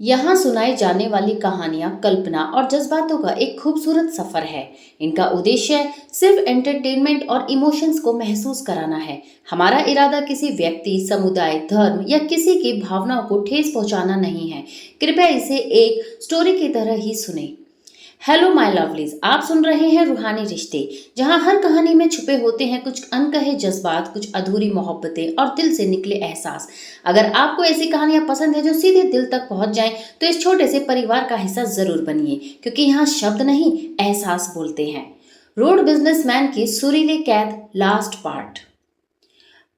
यहाँ सुनाई जाने वाली कहानियाँ कल्पना और जज्बातों का एक खूबसूरत सफर है। इनका उद्देश्य सिर्फ एंटरटेनमेंट और इमोशंस को महसूस कराना है। हमारा इरादा किसी व्यक्ति, समुदाय, धर्म या किसी की भावनाओं को ठेस पहुंचाना नहीं है। कृपया इसे एक स्टोरी की तरह ही सुने। हेलो माय लवलीज, आप सुन रहे हैं रूहानी रिश्ते, जहां हर कहानी में छुपे होते हैं कुछ अनकहे जज्बात, कुछ अधूरी मोहब्बतें और दिल से निकले एहसास। अगर आपको ऐसी कहानियां पसंद है जो सीधे दिल तक पहुंच जाएं, तो इस छोटे से परिवार का हिस्सा जरूर बनिए, क्योंकि यहाँ शब्द नहीं, एहसास बोलते हैं। रोड बिजनेसमैन की सुरीली कैद, लास्ट पार्ट।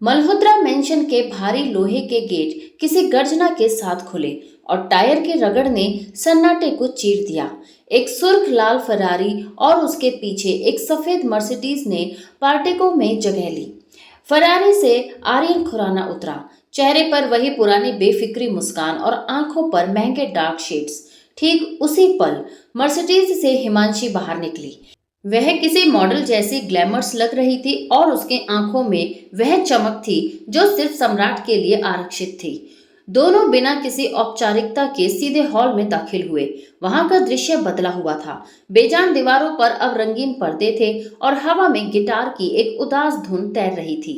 मल्होत्रा मेंशन के भारी लोहे के गेट किसी गर्जना के साथ खुले और टायर के रगड़ ने सन्नाटे को चीर दिया। एक सुर्ख लाल फरारी और उसके पीछे एक सफेद मर्सिडीज ने पार्टिकों में जगह ली। फरारी से आर्यन खुराना उतरा, चेहरे पर वही पुरानी बेफिक्री मुस्कान और आंखों पर महंगे डार्क शेड्स। ठीक उसी पल मर्सिडीज से हिमांशी बाहर निकली। वह किसी मॉडल जैसी ग्लैमर्स लग रही थी और उसके आंखों में वह चमक थी जो सिर्फ सम्राट के लिए आरक्षित थी। दोनों बिना किसी औपचारिकता के सीधे हॉल में दाखिल हुए। वहां का दृश्य बदला हुआ था। बेजान दीवारों पर अब रंगीन पर्दे थे और हवा में गिटार की एक उदास धुन तैर रही थी।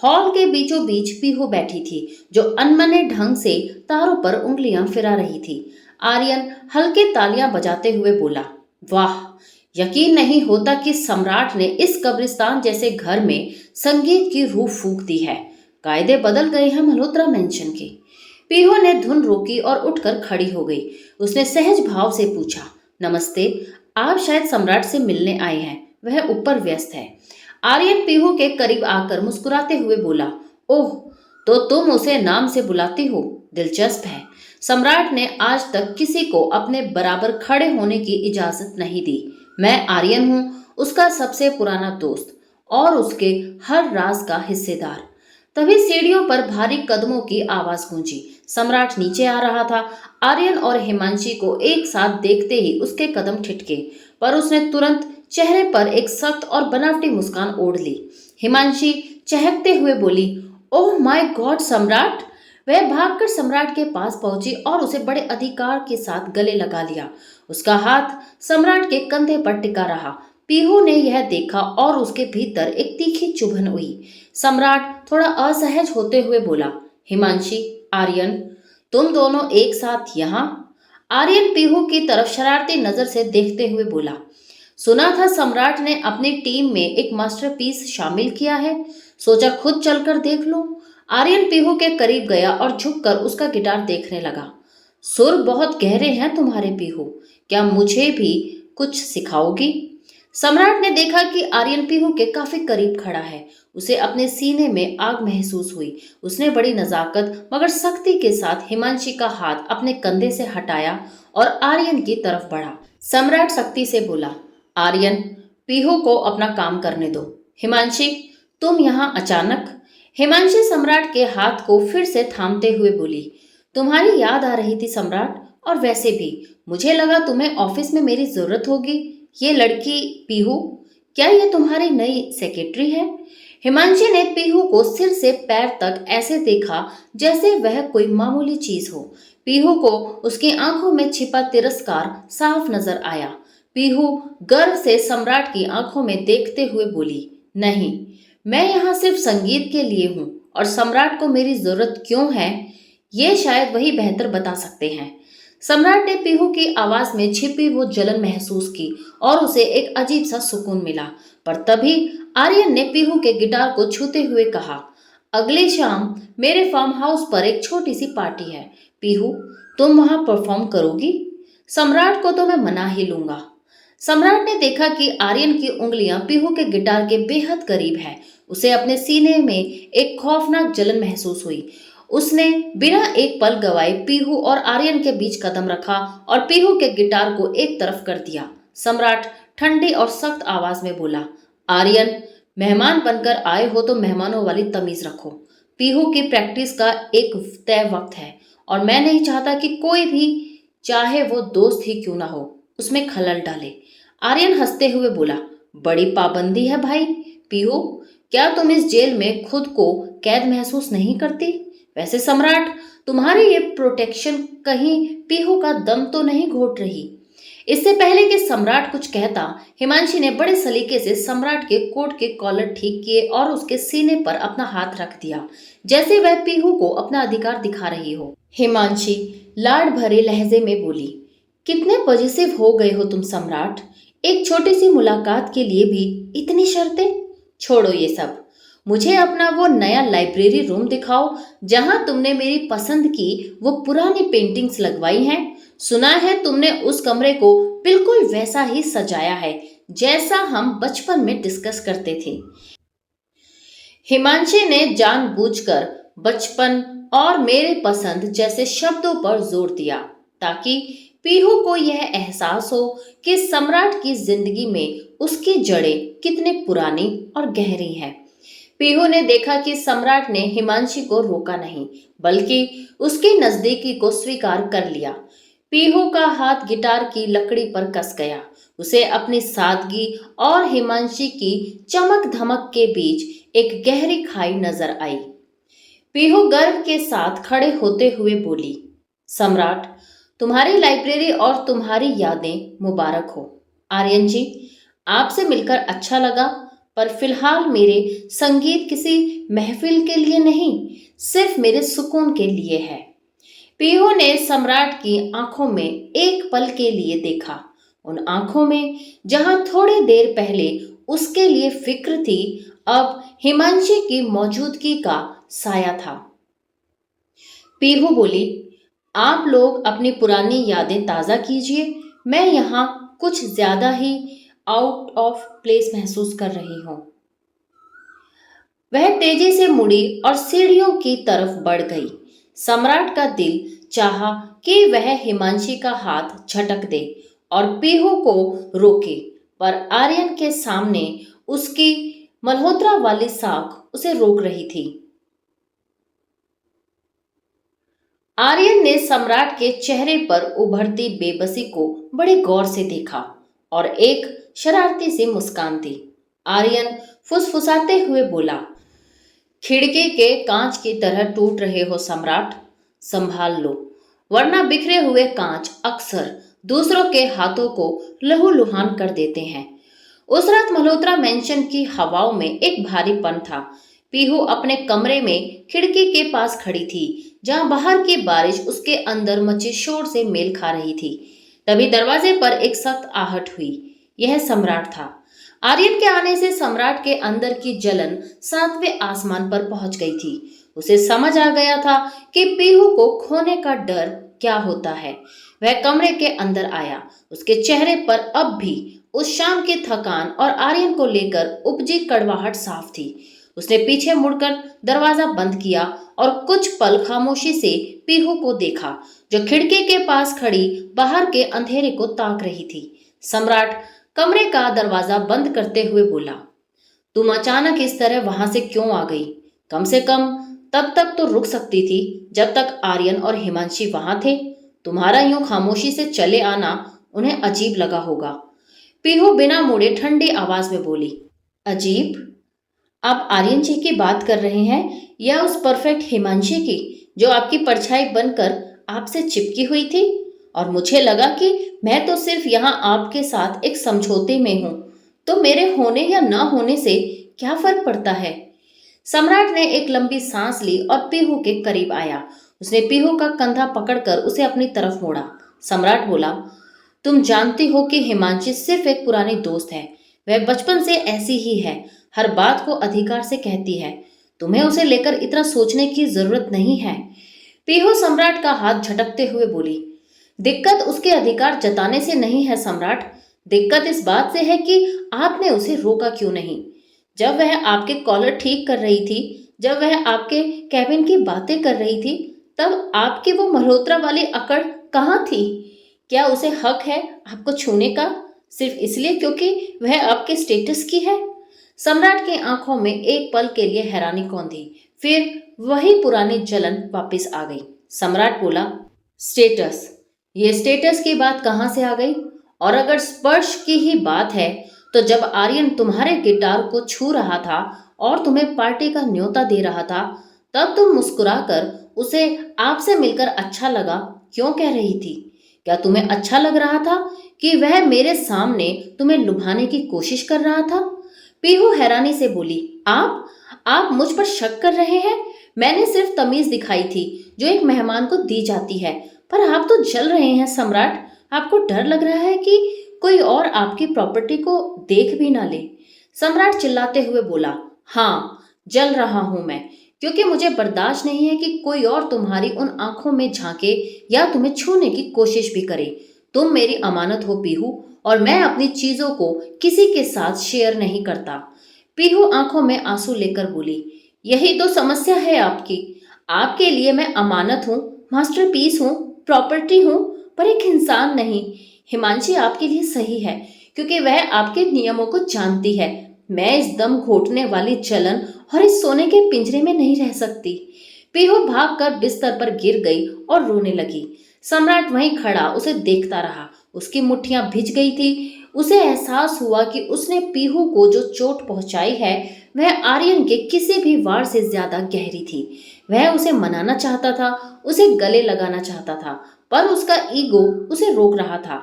हॉल के बीचों बीच पीहू बैठी थी, जो अनमने ढंग से तारों पर उंगलियां फिरा रही थी। आर्यन हल्के तालियां बजाते हुए बोला, वाह, यकीन नहीं होता कि सम्राट ने इस कब्रिस्तान जैसे घर में संगीत की रूह फूंक दी है। कायदे बदल गए हैं मल्होत्रा मेंशन के। पीहू ने धुन रोकी और उठकर खड़ी हो गई। उसने सहज भाव से पूछा, नमस्ते, आप शायद सम्राट से मिलने आए हैं, वह ऊपर व्यस्त है। आर्यन पीहू के करीब आकर मुस्कुराते हुए बोला, ओह, तो तुम उसे नाम से बुलाती हो, दिलचस्प है। सम्राट ने आज तक किसी को अपने बराबर खड़े होने की इजाजत नहीं दी। मैं आर्यन हूँ, उसका सबसे पुराना दोस्त और उसके हर राज का हिस्सेदार। तभी सीढ़ियों पर भारी कदमों की आवाज गूंजी। सम्राट नीचे आ रहा था। आर्यन और हिमांशी को एक साथ देखते ही उसके कदम ठिठके, पर उसने तुरंत चेहरे पर एक सख्त और बनावटी मुस्कान ओढ़ ली। हिमांशी चहकते हुए बोली, ओह माय गॉड सम्राट। वह भागकर सम्राट के पास पहुंची और उसे बड़े अधिकार के साथ गले लगा लिया। उसका हाथ सम्राट के कंधे पर टिका रहा। पीहू ने यह देखा और उसके भीतर एक तीखी चुभन हुई। सम्राट थोड़ा असहज होते हुए बोला, हिमांशी, आर्यन, तुम दोनों एक साथ यहाँ? आर्यन पीहू की तरफ शरारती नजर से देखते हुए बोला, सुना था सम्राट ने अपनी टीम में एक मास्टरपीस शामिल किया है, सोचा खुद चलकर देख लो। आर्यन पीहू के करीब गया और झुककर उसका गिटार देखने लगा। सुर बहुत गहरे हैं तुम्हारे पीहू, क्या मुझे भी कुछ सिखाओगी? सम्राट ने देखा कि आर्यन पीहू के काफी करीब खड़ा है। उसे अपने सीने में आग महसूस हुई। उसने बड़ी नजाकत मगर सख्ती के साथ हिमांशी का हाथ अपने कंधे से हटाया और आर्यन की तरफ बढ़ा। सम्राट सख्ती से बोला, आर्यन, पीहू को अपना काम करने दो। हिमांशी, तुम यहाँ अचानक? हिमांशी सम्राट के हाथ को फिर से थामते हुए बोली, तुम्हारी याद आ रही थी सम्राट, और वैसे भी मुझे लगा तुम्हें ऑफिस में मेरी जरूरत होगी। ये लड़की पीहू, क्या ये तुम्हारी नई सेक्रेटरी है? हिमांशी ने पीहू को सिर से पैर तक ऐसे देखा जैसे वह कोई मामूली चीज हो। पीहू को उसकी आंखों में छिपा तिरस्कार साफ नजर आया। पीहू गर्व से सम्राट की आंखों में देखते हुए बोली, नहीं, मैं यहाँ सिर्फ संगीत के लिए हूँ, और सम्राट को मेरी जरूरत क्यों है, ये शायद वही बेहतर बता सकते हैं। सम्राट ने पीहू की आवाज में छिपी वो जलन महसूस की और उसे एक अजीब सा सुकून मिला। पर तभी आर्यन ने पीहू के गिटार को छूते हुए कहा, अगली शाम मेरे फार्म हाउस पर एक छोटी सी पार्टी है। पीहू, तुम वहां परफॉर्म करोगी? सम्राट को तो मैं मना ही लूंगा। सम्राट ने देखा कि आर्यन की उंगलियां पीहू के गिटार के बेहद करीब है। उसे अपने सीने में एक खौफनाक जलन महसूस हुई। उसने बिना एक पल गवाए पीहू और आर्यन के बीच कदम रखा और पीहू के गिटार को एक तरफ कर दिया। सम्राट ठंडी और सख्त आवाज में बोला, आर्यन, मेहमान बनकर आए हो तो मेहमानों वाली तमीज रखो। पीहू की प्रैक्टिस का एक तय वक्त है और मैं नहीं चाहता कि कोई भी, चाहे वो दोस्त ही क्यों ना हो, उसमें खलल डाले। आर्यन हंसते हुए बोला, बड़ी पाबंदी है भाई। पीहू, क्या तुम इस जेल में खुद को कैद महसूस नहीं करती? वैसे सम्राट, तुम्हारी ये प्रोटेक्शन कहीं पीहू का दम तो नहीं घोट रही? इससे पहले कि सम्राट कुछ कहता, हिमांशी ने बड़े सलीके से सम्राट के कोट के कॉलर ठीक किए और उसके सीने पर अपना हाथ रख दिया, जैसे वह पीहू को अपना अधिकार दिखा रही हो। हिमांशी लाड भरे लहजे में बोली, कितने पॉजिटिव हो गए हो तुम सम्राट। एक छोटी सी मुलाकात के लिए भी इतनी शर्तें? छोड़ो ये सब, मुझे अपना वो नया लाइब्रेरी रूम दिखाओ जहां तुमने मेरी पसंद की वो पुरानी पेंटिंग्स लगवाई हैं। सुना है तुमने उस कमरे को बिल्कुल वैसा ही सजाया है जैसा हम बचपन में डिस्कस करते थे। हिमांशी ने जानबूझकर बचपन और मेरे पसंद जैसे शब्दों पर जोर दिया ताकि पीहू को यह एहसास हो कि सम्राट की जिंदगी में उसकी जड़ें कितनी पुरानी और गहरी हैं। पीहू ने देखा कि सम्राट ने हिमांशी को रोका नहीं, बल्कि उसकी नजदीकी को स्वीकार कर लिया। पीहू का हाथ गिटार की लकड़ी पर कस गया। उसे अपनी सादगी और हिमांशी की चमक धमक के बीच एक गहरी खाई नजर आई। पीहू गर्व के साथ खड़े होते हुए बोली, सम्राट, तुम्हारी लाइब्रेरी और तुम्हारी यादें मुबारक हो। आर्यन जी, आपसे मिलकर अच्छा लगा, पर फिलहाल मेरे संगीत किसी महफिल के लिए नहीं, सिर्फ मेरे सुकून के लिए है। पीहू ने सम्राट की आंखों में एक पल के लिए देखा, उन आंखों में जहां थोड़ी देर पहले उसके लिए फिक्र थी, अब हिमांशी की मौजूदगी का साया था। पीहू बोली, आप लोग अपनी पुरानी यादें ताज़ा कीजिए, मैं यहाँ कुछ ज्यादा ही आउट ऑफ प्लेस महसूस कर रही हूँ। वह तेजी से मुड़ी और सीढ़ियों की तरफ बढ़ गई। सम्राट का दिल चाहा कि वह हिमांशी का हाथ झटक दे और पीहू को रोके, पर आर्यन के सामने उसकी मल्होत्रा वाली साख उसे रोक रही थी। आर्यन ने सम्राट के चेहरे पर उभरती बेबसी को बड़े गौर से देखा और एक शरारती सी मुस्कान दी। आर्यन फुसफुसाते हुए बोला, खिड़की के कांच की तरह टूट रहे हो सम्राट, संभाल लो, वरना बिखरे हुए कांच अक्सर दूसरों के हाथों को लहूलुहान कर देते हैं। उस रात मल्होत्रा मेंशन की हवाओं में एक भारीपन था। पीहू अपने कमरे में खिड़की के पास खड़ी थी, जहां बाहर की बारिश उसके अंदर मचे शोर से मेल खा रही थी। तभी दरवाजे पर एक सख्त आहट हुई। यह सम्राट था। आर्यन के आने से सम्राट के अंदर की जलन 7वें आसमान पर पहुंच गई थी। उसे समझ आ गया था कि पीहू को खोने का डर क्या होता है। वह कमरे के अंदर आया। उसके चेहरे पर अब भी उस शाम की थकान और आर्यन को लेकर उपजी कड़वाहट साफ थी। उसने पीछे मुड़कर दरवाजा बंद किया और कुछ पल खामोशी से पीहू को देखा, जो खिड़की के पास खड़ी बाहर के अंधेरे को ताक रही थी। सम्राट कमरे का दरवाजा बंद करते हुए बोला, तुम अचानक इस तरह वहां से क्यों आ गई? कम से कम तब तक तो रुक सकती थी जब तक आर्यन और हिमांशी वहां थे। तुम्हारा यूं खामोशी से चले आना उन्हें अजीब लगा होगा। पीहू बिना मुड़े ठंडी आवाज में बोली, अजीब? आप आर्यन जी की बात कर रहे हैं या उस परफेक्ट हिमांशी की, जो आपकी परछाई बनकर आपसे चिपकी हुई थी? और मुझे लगा कि मैं तो सिर्फ यहाँ आपके साथ एक समझौते में हूँ, तो मेरे होने या ना होने से क्या फर्क पड़ता है? सम्राट ने एक लंबी सांस ली और पीहू के करीब आया। उसने पीहू का कंधा पकड़कर उसे अपनी तरफ मोड़ा। सम्राट बोला, तुम जानती हो कि हिमांशी सिर्फ एक पुरानी दोस्त है। वह बचपन से ऐसी ही है, हर बात को अधिकार से कहती है। तुम्हें उसे लेकर इतना सोचने की जरूरत नहीं है। पीहू सम्राट का हाथ झटकते हुए बोली, दिक्कत उसके अधिकार जताने से नहीं है सम्राट, दिक्कत इस बात से है कि आपने उसे रोका क्यों नहीं। जब वह आपके कॉलर ठीक कर रही थी, जब वह आपके कैबिन की बातें कर रही थी, तब आपकी वो मल्होत्रा वाली अकड़ कहाँ थी? क्या उसे हक है आपको छूने का, सिर्फ इसलिए क्योंकि वह आपके स्टेटस की है? सम्राट की आंखों में एक पल के लिए हैरानी कौंधी, फिर वही पुरानी जलन वापस आ गई। सम्राट बोला, स्टेटस? ये स्टेटस की बात कहाँ से आ गई? और अगर स्पर्श की ही बात है, तो जब आर्यन तुम्हारे गिटार को छू रहा था और तुम्हें पार्टी का न्योता दे रहा था, तब तुम मुस्कुराकर उसे आपसे मिलकर अच्छा लगा क्यों कह रही थी? क्या तुम्हें अच्छा लग रहा था कि वह मेरे सामने तुम्हें लुभाने की कोशिश कर रहा था? पीहू हैरानी से बोली, आप मुझ पर शक कर रहे हैं? मैंने सिर्फ तमीज दिखाई थी जो एक मेहमान को दी जाती है, पर आप तो जल रहे हैं सम्राट। आपको डर लग रहा है कि कोई और आपकी प्रॉपर्टी को देख भी ना ले। सम्राट चिल्लाते हुए बोला, हाँ, जल रहा हूं मैं, क्योंकि मुझे बर्दाश्त नहीं है कि कोई और तुम्हारी उन आंखों में झांके या तुम्हें छूने की कोशिश भी करे। तुम मेरी अमानत हो पीहू, और मैं अपनी चीजों को किसी के साथ शेयर नहीं करता। पीहू आंखों में आंसू लेकर बोली, यही तो समस्या है आपकी। आपके लिए मैं अमानत हूँ, मास्टरपीस हूँ, प्रॉपर्टी हूँ, पर एक इंसान नहीं। हिमांशी आपके लिए सही है क्योंकि वह आपके नियमों को जानती है। मैं इस दम घोटने वाली जलन और इस सोने के पिंजरे में नहीं रह सकती। पीहू भागकर बिस्तर पर गिर गई और रोने लगी। सम्राट वहीं खड़ा उसे देखता रहा। उसकी मुट्ठियां भिज गई थी। उसे एहसास हुआ कि उसने पीहू को जो चोट पहुंचाई है वह आर्यन के किसी भी वार से ज्यादा गहरी थी। वह उसे मनाना चाहता था, उसे गले लगाना चाहता था, पर उसका ईगो उसे रोक रहा था।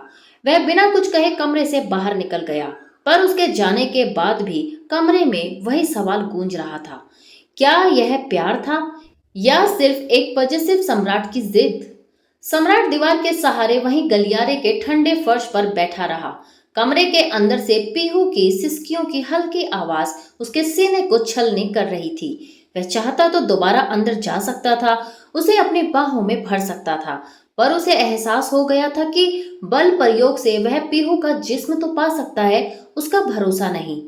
वह बिना कुछ कहे कमरे से बाहर निकल गया, पर उसके जाने के बाद भी कमरे में वही सवाल गूंज रहा था, क्या यह प्यार था या सिर्फ एक पजेसिव सम्राट की जिद? सम्राट दीवार के सहारे वहीं गलियारे के ठंडे फर्श पर बैठा रहा। कमरे के अंदर से पीहू की सिसकियों की हल्की आवाज उसके सीने को छलनी कर रही थी। वह चाहता तो दोबारा अंदर जा सकता था, उसे अपनी बाहों में भर सकता था, पर उसे एहसास हो गया था कि बल प्रयोग से वह पीहू का जिस्म तो पा सकता है, उसका भरोसा नहीं।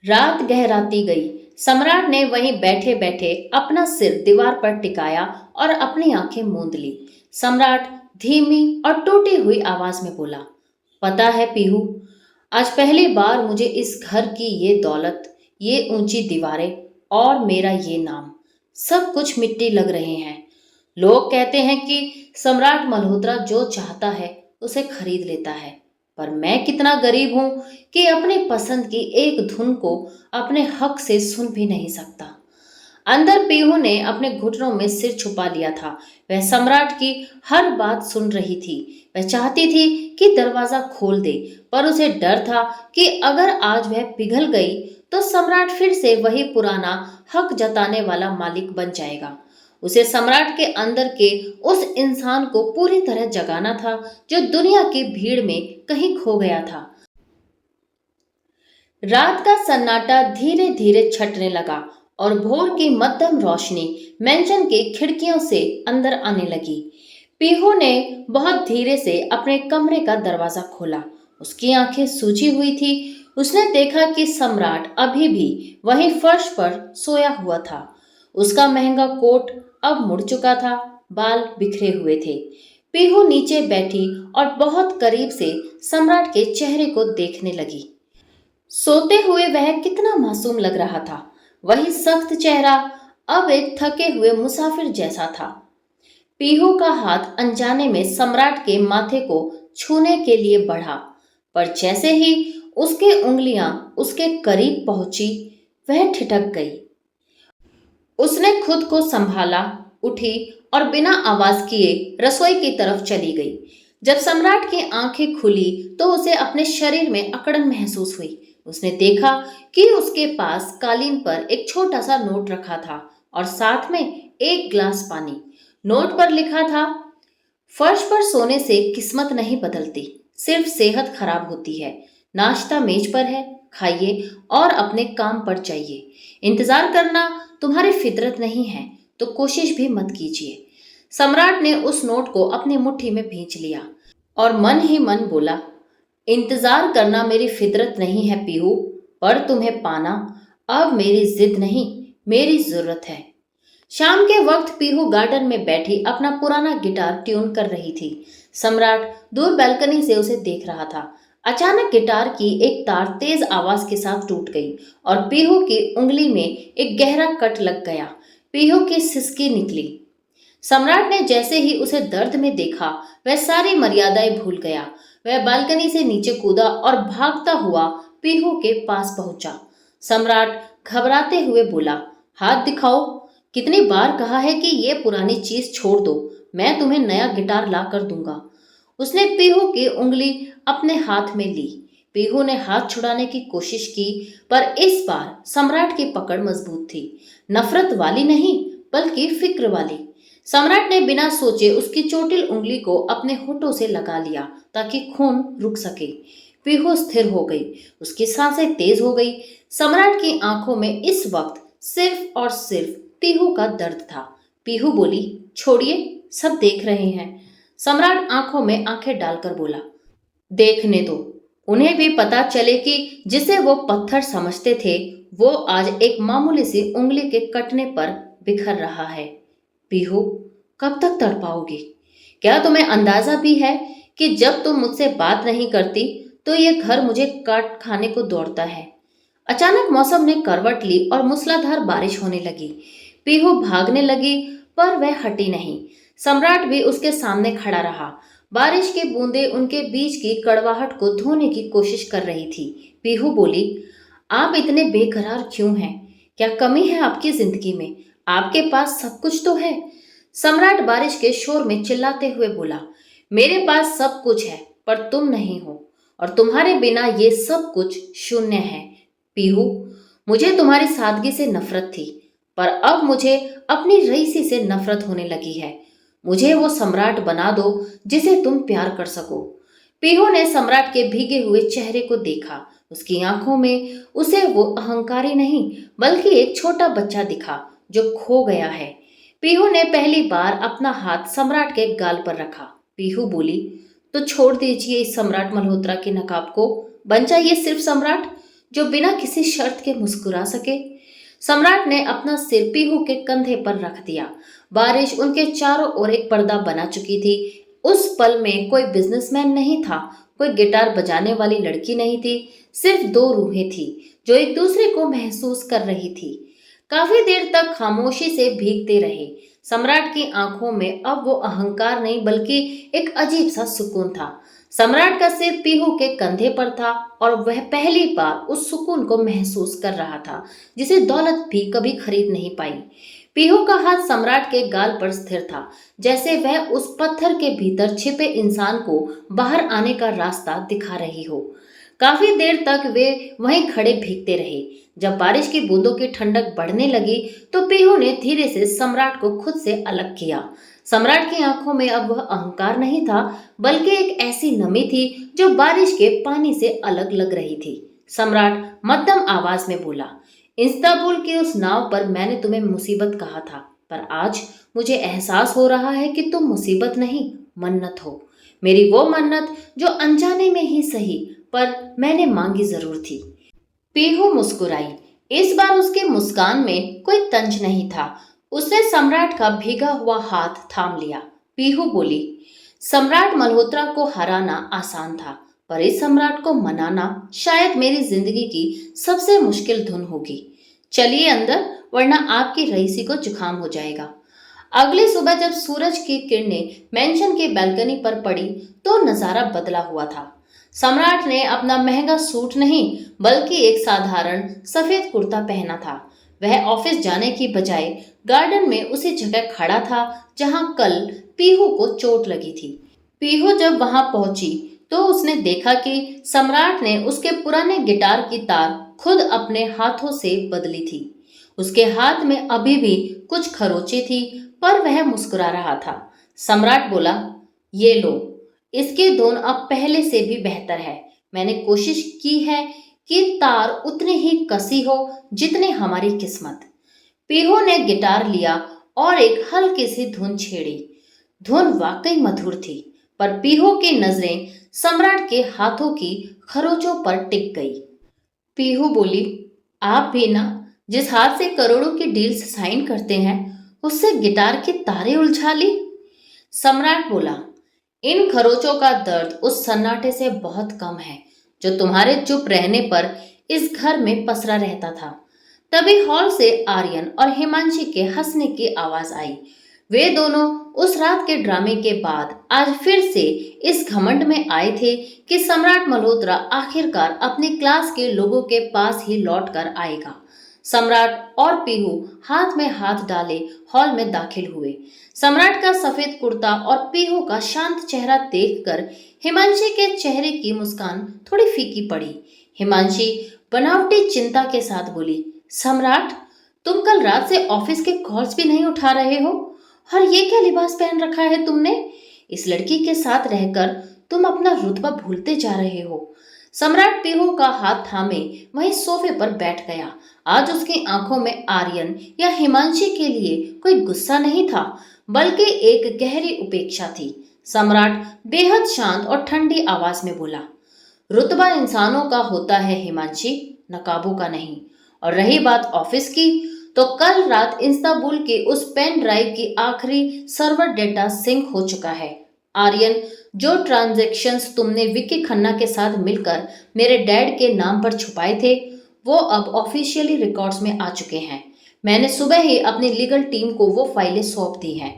रात गहराती गई। सम्राट ने वहीं बैठे बैठे अपना सिर दीवार पर टिकाया और अपनी आंखें मूंद ली। सम्राट धीमी और टूटी हुई आवाज में बोला, पता है पीहू, आज पहली बार मुझे इस घर की ये दौलत, ये ऊंची दीवारें और मेरा ये नाम, सब कुछ मिट्टी लग रहे हैं। लोग कहते हैं कि सम्राट मल्होत्रा जो चाहता है उसे खरीद लेता है, पर मैं कितना गरीब हूं कि अपनी पसंद की एक धुन को अपने हक से सुन भी नहीं सकता। अंदर पीहू ने अपने घुटनों में सिर छुपा लिया था। वह सम्राट की हर बात सुन रही थी। वह चाहती थी कि दरवाजा खोल दे, पर उसे डर था कि अगर आज वह पिघल गई तो सम्राट फिर से वही पुराना हक जताने वाला मालिक बन जाएगा। उसे सम्राट के अंदर के उस इंसान को पूरी तरह जगाना था जो दुनिया की भीड़ में कहीं खो गया था। रात का सन्नाटा धीरे धीरे छटने लगा और भोर की मध्यम रोशनी मेंशन की खिड़कियों से अंदर आने लगी। पीहू ने बहुत धीरे से अपने कमरे का दरवाजा खोला। उसकी आंखें सूजी हुई थी। उसने देखा कि सम्राट अभी भी वहीं फर्श पर सोया हुआ था। उसका महंगा कोट अब मुड़ चुका था, बाल बिखरे हुए थे। पीहू नीचे बैठी और बहुत करीब से सम्राट के चेहरे को देखने लगी। सोते हुए वह कितना मासूम लग रहा था। वही सख्त चेहरा अब एक थके हुए मुसाफिर जैसा था। पीहू का हाथ अनजाने में सम्राट के माथे को छूने के लिए बढ़ा, पर जैसे ही उसके उंगलियां उसके करीब पहुंची, वह ठिठक गई। उसने खुद को संभाला, उठी और बिना आवाज किए रसोई की तरफ चली गई। जब सम्राट की आंखें खुली तो उसे अपने शरीर में अकड़न महसूस हुई। उसने देखा कि उसके पास कालीन पर एक छोटा सा नोट रखा था और साथ में एक ग्लास पानी। नोट पर लिखा था, फर्श पर सोने से किस्मत नहीं बदलती, सिर्फ सेहत खराब होती है। नाश्ता मेज पर है, खाइए और अपने काम पर जाइए। इंतजार करना तुम्हारी फितरत नहीं है तो कोशिश भी मत कीजिए। सम्राट ने उस नोट को अपनी मुट्ठी में भींच लिया और मन ही मन बोला, इंतजार करना मेरी फितरत नहीं है पीहू, पर तुम्हें पाना अब मेरी जिद नहीं, मेरी जरूरत है। शाम के वक्त पीहू गार्डन में बैठी अपना पुराना गिटार ट्यून कर रही थी। सम्राट दूर बैल्कनी से उसे देख रहा था। अचानक गिटार की एक तार तेज आवाज के साथ टूट गई और पीहू की उंगली में एक गहरा कट लग गया। पीहू की सिसकी निकली। सम्राट ने जैसे ही उसे दर्द में देखा, वह सारी मर्यादाएं भूल गया। वह बालकनी से नीचे कूदा और भागता हुआ पीहू के पास पहुंचा। सम्राट घबराते हुए बोला, हाथ दिखाओ। कितनी बार कहा है कि ये पुरानी चीज छोड़ दो, मैं तुम्हें नया गिटार ला कर दूंगा। उसने पीहू की उंगली अपने हाथ में ली। पीहू ने हाथ छुड़ाने की कोशिश की, पर इस बार सम्राट की पकड़ मजबूत थी। नफरत वाली नहीं, बल्कि फिक्र वाली। सम्राट ने बिना सोचे उसकी चोटिल उंगली को अपने होठों से लगा लिया ताकि खून रुक सके। पीहू स्थिर हो गई, उसकी सांसें तेज हो गई। सम्राट की आंखों में इस वक्त सिर्फ और सिर्फ पीहू का दर्द था। पीहू बोली, छोड़िए, सब देख रहे हैं। सम्राट आंखों में आंखें डालकर बोला, देखने दो, उन्हें भी पता चले कि जिसे वो पत्थर समझते थे वो आज एक मामूली सी उंगली के कटने पर बिखर रहा है। पीहू, कब तक तड़पाओगी? क्या तुम्हें अंदाजा भी है कि जब तुम मुझसे बात नहीं करती तो ये घर मुझे काट खाने को दौड़ता है। अचानक मौसम ने करवट ली और मूसलाधार बारिश होने लगी। पीहू भागने लगी, पर वह हटी नहीं। सम्राट भी उसके सामने खड़ा रहा। बारिश की बूंदें उनके बीच की कड़वाहट को धोने की कोशिश कर रही थी। पीहू बोली, आप इतने बेकरार क्यों हैं? क्या कमी है आपकी जिंदगी में? आपके पास सब कुछ तो है। सम्राट बारिश के शोर में चिल्लाते हुए बोला, मेरे पास सब कुछ है, पर तुम नहीं हो, और तुम्हारे बिना ये सब कुछ शून्य है। पीहू, मुझे तुम्हारी सादगी से नफरत थी, पर अब मुझे अपनी रईसी से नफरत होने लगी है। मुझे वो सम्राट बना दो जिसे तुम प्यार कर सको। पीहू ने सम्राट के भीगे हुए चेहरे को देखा। उसकी आंखों में उसे वो अहंकारी नहीं, बल्कि एक छोटा बच्चा दिखा जो खो गया है। पीहू ने पहली बार अपना हाथ सम्राट के गाल पर रखा। पीहू बोली, तो छोड़ दीजिए इस सम्राट मल्होत्रा के नकाब को, बन जाइए सिर्फ सम्राट जो बिना किसी शर्त के मुस्कुरा सके। सम्राट ने अपना सिर पीहू के कंधे पर रख दिया। बारिश उनके चारों ओर एक पर्दा बना चुकी थी। उस पल में कोई बिजनेसमैन नहीं था, कोई गिटार बजाने वाली लड़की नहीं थी, सिर्फ दो रूहें थी जो एक दूसरे को महसूस कर रही थी। काफी देर तक खामोशी से भीगते रहे। सम्राट की आंखों में अब वो अहंकार नहीं, बल्कि एक अजीब सा सुकून था। सम्राट का सिर पीहू के कंधे पर था और वह पहली बार उस सुकून को महसूस कर रहा था जिसे दौलत भी कभी खरीद नहीं पाई। पीहू का हाथ सम्राट के गाल पर स्थिर था, जैसे वह उस पत्थर के भीतर छिपे इंसान को बाहर आने का रास्ता दिखा रही हो। काफी देर तक वे वहीं खड़े भीगते रहे। जब बारिश की बूंदों की ठंडक बढ़ने लगी तो पीहू ने धीरे से सम्राट को खुद से अलग किया। सम्राट की आंखों में अब वह अहंकार नहीं था, बल्कि एक ऐसी नमी थी जो बारिश के पानी से अलग लग रही थी। सम्राट मध्यम आवाज में बोला, इस्तांबुल की उस नाव पर मैंने तुम्हें मुसीबत कहा था, पर आज मुझे एहसास हो रहा है कि तुम मुसीबत नहीं, मन्नत हो। मेरी वो मन्नत जो अनजाने में ही सही, पर मैंने मांगी जरूर थी। पीहू मुस्कुराई। इस बार उसके मुस्कान में कोई तंज नहीं था। उसने सम्राट का भीगा हुआ हाथ थाम लिया। पीहू बोली, सम्राट मल्होत्रा को हराना आसान था, पर इस सम्राट को मनाना शायद मेरी जिंदगी की सबसे मुश्किल धुन होगी। चलिए अंदर, वरना आपकी रईसी को जुकाम हो जाएगा। अगली सुबह जब सूरज की किरणें मेंशन की बैल्कनी पर पड़ी तो नजारा बदला हुआ था। सम्राट ने अपना महंगा सूट नहीं, बल्कि एक साधारण सफेद कुर्ता पहना था। वह ऑफिस जाने की बजाय गार्डन में उसी जगह खड़ा था जहां कल पीहू को चोट लगी थी। पीहू जब वहां पहुंची तो उसने देखा कि सम्राट ने उसके पुराने गिटार की तार खुद अपने हाथों से बदली थी। उसके हाथ में अभी भी कुछ खरोंचे थी, पर वह मुस्कुरा रहा था। सम्राट बोला, ये लो, इसकी धुन अब पहले से भी बेहतर है। मैंने कोशिश की है कि तार उतनी ही कसी हो जितनी हमारी किस्मत। पीहू ने गिटार लिया और एक हल्की सी धुन छेड़ी। धुन वाकई मधुर थी, पर पीहू की नजरें सम्राट के हाथों की खरोचों पर टिक गई। पीहू बोली, आप भी ना, जिस हाथ से करोड़ों की डील्स साइन करते हैं, उससे गिटार की तारें उलझा ली। सम्राट बोला, इन खरोचों का दर्द उस सन्नाटे से बहुत कम है जो तुम्हारे चुप रहने पर इस घर में पसरा रहता था। तभी हॉल से आर्यन और हिमांशी के हंसने की आवाज आई। वे दोनों उस रात के ड्रामे के बाद आज फिर से इस घमंड में आए थे कि सम्राट मल्होत्रा आखिरकार अपनी क्लास के लोगों के पास ही लौट कर आएगा। सम्राट और पीहू हाथ में हाथ डाले हॉल में दाखिल हुए। सम्राट का सफेद कुर्ता और पीहू का शांत चेहरा देखकर हिमांशी के चेहरे की मुस्कान थोड़ी फीकी पड़ी। हिमांशी बनावटी चिंता के साथ बोली, सम्राट, तुम कल रात से ऑफिस के कॉल्स भी नहीं उठा रहे हो और ये क्या लिबास पहन रखा है तुमने? इस लड़की के साथ रहकर तुम अपना रुतबा भूलते जा रहे हो। सम्राट पीहू का हाथ थामे वहीं सोफे पर बैठ गया। आज उसकी आंखों में आर्यन या हिमांशी के लिए कोई गुस्सा नहीं था, बल्कि एक गहरी उपेक्षा थी। सम्राट बेहद शांत और ठंडी आवाज में बोला, रुतबा इंसानों का होता है हिमांशी, नकाबों का नहीं। और रही बात ऑफिस की, तो कल रात इस्तांबुल के उस पेन ड्राइव की आखिरी सर्वर डेटा सिंक हो चुका है। आर्यन, जो ट्रांजैक्शंस तुमने विक्की खन्ना के साथ मिलकर मेरे डैड के नाम पर छुपाए थे, वो अब ऑफिशियली रिकॉर्ड्स में आ चुके हैं। मैंने सुबह ही अपनी लीगल टीम को वो फाइलें सौंप दी हैं।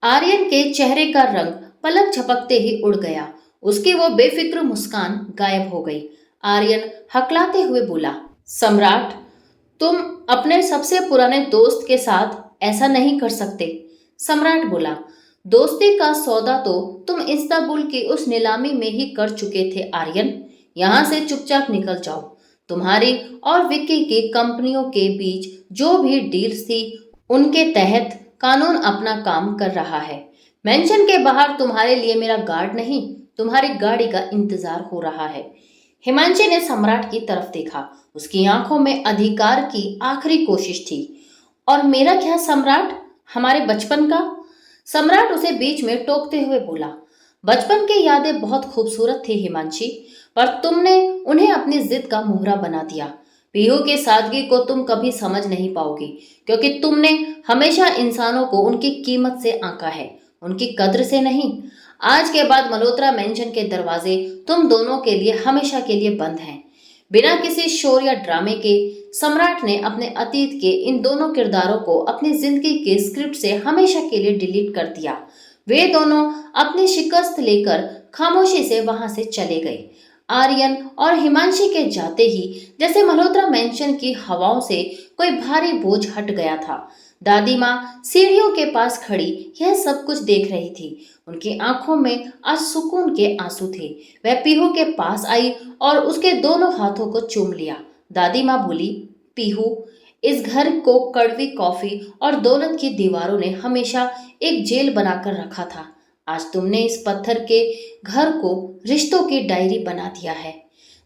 आर्यन के चेहरे का रंग पलक झपकते ही उड़ गया। उसकी वो बेफिक्र मुस्कान गायब हो गई। आर्यन हकलाते हुए बोला, सम्राट, तुम अपने सबसे पुराने दोस्त के साथ ऐसा नहीं कर सकते। सम्राट बोला, दोस्ती का सौदा तो तुम इस्तांबुल की उस नीलामी में ही कर चुके थे आर्यन। यहाँ से चुपचाप निकल जाओ। तुम्हारी और विक्की की कंपनियों के बीच जो भी डील्स थी, उनके तहत कानून अपना काम कर रहा है। मेंशन के बाहर तुम्हारे लिए मेरा गार्ड नहीं, तुम्हारी गाड़ी का इंतजार हो रहा है। हिमांशी ने सम्राट की तरफ देखा। उसकी आंखों में अधिकार की आखिरी कोशिश थी। और मेरा क्या सम्राट, हमारे बचपन का? सम्राट उसे बीच में टोकते हुए बोला, बचपन की यादें बहुत खूबसूरत थी हिमांशी, पर तुमने उन्हें अपनी जिद का मोहरा बना दिया। पीहू की सादगी को तुम कभी समझ नहीं पाओगी, क्योंकि तुमने हमेशा इंसानों को उनकी कीमत से आंका है, उनकी कद्र से नहीं। आज के बाद मल्होत्रा मेंशन के दरवाजे तुम दोनों के लिए हमेशा के लिए बंद हैं। बिना किसी शोर या ड्रामे के सम्राट ने अपने अतीत के इन दोनों किरदारों को अपनी जिंदगी के स्क्रिप्ट से हमेशा के लिए डिलीट कर दिया। वे दोनों अपनी शिकस्त लेकर खामोशी से वहां से चले गए। आर्यन और हिमांशी के जाते ही जैसे मल्होत्रा मेंशन की हवाओं से कोई भारी बोझ हट गया था। दादी माँ सीढ़ियों के पास खड़ी यह सब कुछ देख रही थी। उनकी आंखों में आज सुकून के आंसू थे। वह पीहू के पास आई और उसके दोनों हाथों को चूम लिया। दादी माँ बोली, पीहू, इस घर को कड़वी कॉफी और दौलत की दीवारों ने हमेशा एक जेल बनाकर रखा था। आज तुमने इस पत्थर के घर को रिश्तों की डायरी बना दिया है।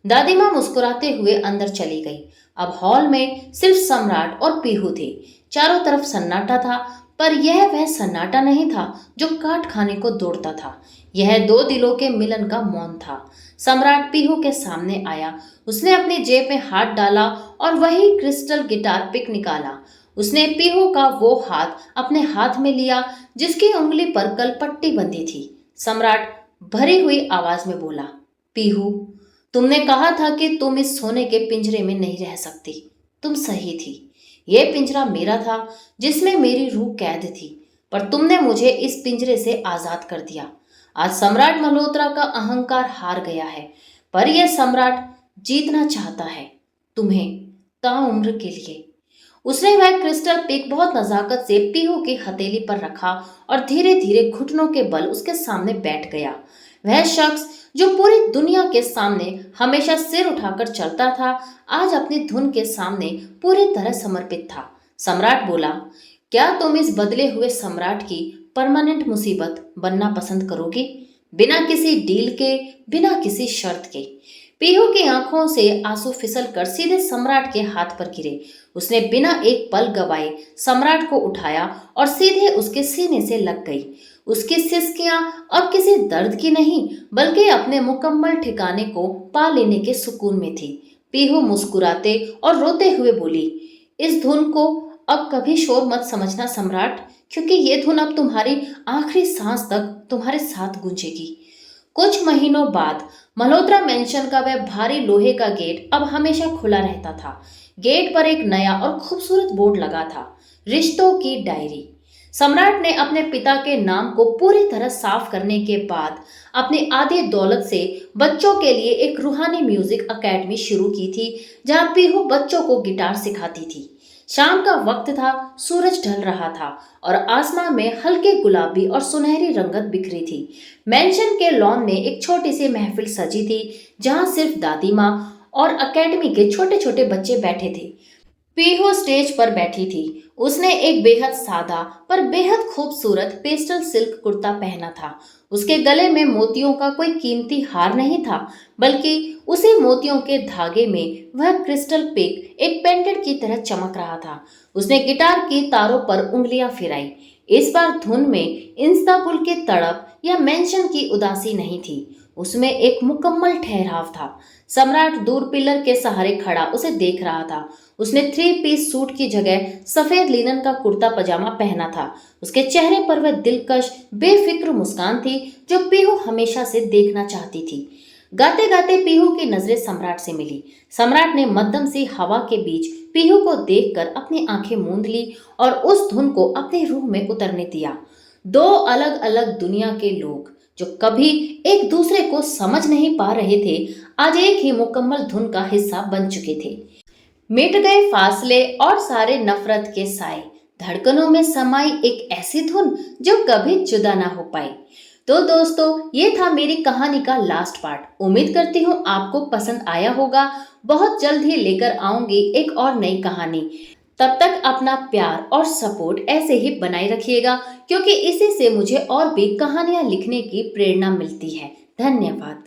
दादी माँ मुस्कुराते हुए अंदर चली गई। अब हॉल में सिर्फ सम्राट और पीहू थे। चारों तरफ सन्नाटा था, पर यह वह सन्नाटा नहीं था जो काट खाने को दौड़ता था। यह दो दिलों के मिलन का मौन था। सम्राट पीहू के सामने आया। उसने अपनी जेब में हाथ डाला और वही क्रिस्टल गिटार पिक निकाला। उसने पीहू का वो हाथ अपने हाथ में लिया जिसकी उंगली पर कल पट्टी बंधी थी। सम्राट भरी हुई आवाज में बोला, पीहू, तुमने कहा था कि तुम इस सोने के पिंजरे में नहीं रह सकती। तुम सही थी। यह पिंजरा मेरा था जिसमें मेरी रूह कैद थी, पर तुमने मुझे इस पिंजरे से आजाद कर दिया। आज सम्राट मल्होत्रा का अहंकार हार गया है, पर यह सम्राट जीतना चाहता है, तुम्हें ताउम्र के लिए। उसने वह क्रिस्टल पिक बहुत नजाकत से पीहू की हथेली पर रखा और धीरे धीरे घुटनों के बल उसके सामने बैठ गया। वह शख्स जो पूरी दुनिया के सामने हमेशा सिर उठाकर चलता था, आज अपनी धुन के सामने पूरी तरह समर्पित था। सम्राट बोला, क्या तुम इस बदले हुए सम्राट की परमानेंट मुसीबत बनना पसंद करोगी? बिना किसी डील के, बिना किसी शर्त के। पीहू की आंखों से आंसू फिसल कर सीधे सम्राट के हाथ पर गिरे। उसने बिना एक पल गवाए सम्राट को उठाया और सीधे उसके सीने से लग गई। उसकी सिसकियां अब किसी दर्द की नहीं, बल्कि अपने मुकम्मल ठिकाने को पा लेने के सुकून में थी। पीहू मुस्कुराते और रोते हुए बोली, इस धुन को अब कभी शोर मत समझना सम्राट, क्योंकि ये धुन अब तुम्हारी आखिरी सांस तक तुम्हारे साथ गूंजेगी। कुछ महीनों बाद मल्होत्रा मेंशन का वह भारी लोहे का गेट अब हमेशा खुला रहता था। गेट पर एक नया और खूबसूरत बोर्ड लगा था, रिश्तों की डायरी। सम्राट ने अपने पिता के नाम को पूरी तरह साफ करने के बाद अपनी आधी दौलत से बच्चों के लिए एक रूहानी म्यूजिक एकेडमी शुरू की थी, जहां पीहू बच्चों को गिटार सिखाती थी। शाम का वक्त था, सूरज ढल रहा था और आसमान में हल्के गुलाबी और सुनहरी रंगत बिखरी थी। मेंशन के लॉन में एक छोटी सी महफिल सजी थी, जहां सिर्फ दादी माँ और एकेडमी के छोटे छोटे बच्चे बैठे थे। पीहू स्टेज पर बैठी थी। उसने एक बेहद सादा पर बेहद खूबसूरत पेस्टल सिल्क कुर्ता पहना था। उसके गले में मोतियों का कोई कीमती हार नहीं था, बल्कि उसी मोतियों के धागे में वह क्रिस्टल पिक एक पेंडेंट की तरह चमक रहा था। उसने गिटार की तारों पर उंगलियां फिराई। इस बार धुन में इंस्तापुल की तड़प या मेंशन की उदासी नहीं थी, उसमें एक मुकम्मल ठहराव था। सम्राट दूर पिलर के सहारे खड़ा उसे देख रहा था। उसने 3 पीस सूट की जगह सफेद लिनन का कुर्ता पजामा पहना था। उसके चेहरे पर वह दिलकश बेफिक्र मुस्कान थी जो पीहू हमेशा से देखना चाहती थी। गाते गाते पीहू की नजरें सम्राट से मिली। सम्राट ने मध्यम सी हवा के बीच पीहू को देखकर अपनी आंखें मूंद ली और उस धुन को अपनी रूह में उतरने दिया। दो अलग अलग दुनिया के लोग जो कभी एक दूसरे को समझ नहीं पा रहे थे, आज एक ही मुकम्मल धुन का हिस्सा बन चुके थे। मिट गए फासले और सारे नफरत के साए, धड़कनों में समाई एक ऐसी धुन जो कभी जुदा ना हो पाई। तो दोस्तों, ये था मेरी कहानी का लास्ट पार्ट। उम्मीद करती हूँ आपको पसंद आया होगा। बहुत जल्द ही लेकर आऊंगी एक और नई कहानी। तब तक अपना प्यार और सपोर्ट ऐसे ही बनाए रखिएगा, क्योंकि इसी से मुझे और भी कहानियां लिखने की प्रेरणा मिलती है। धन्यवाद।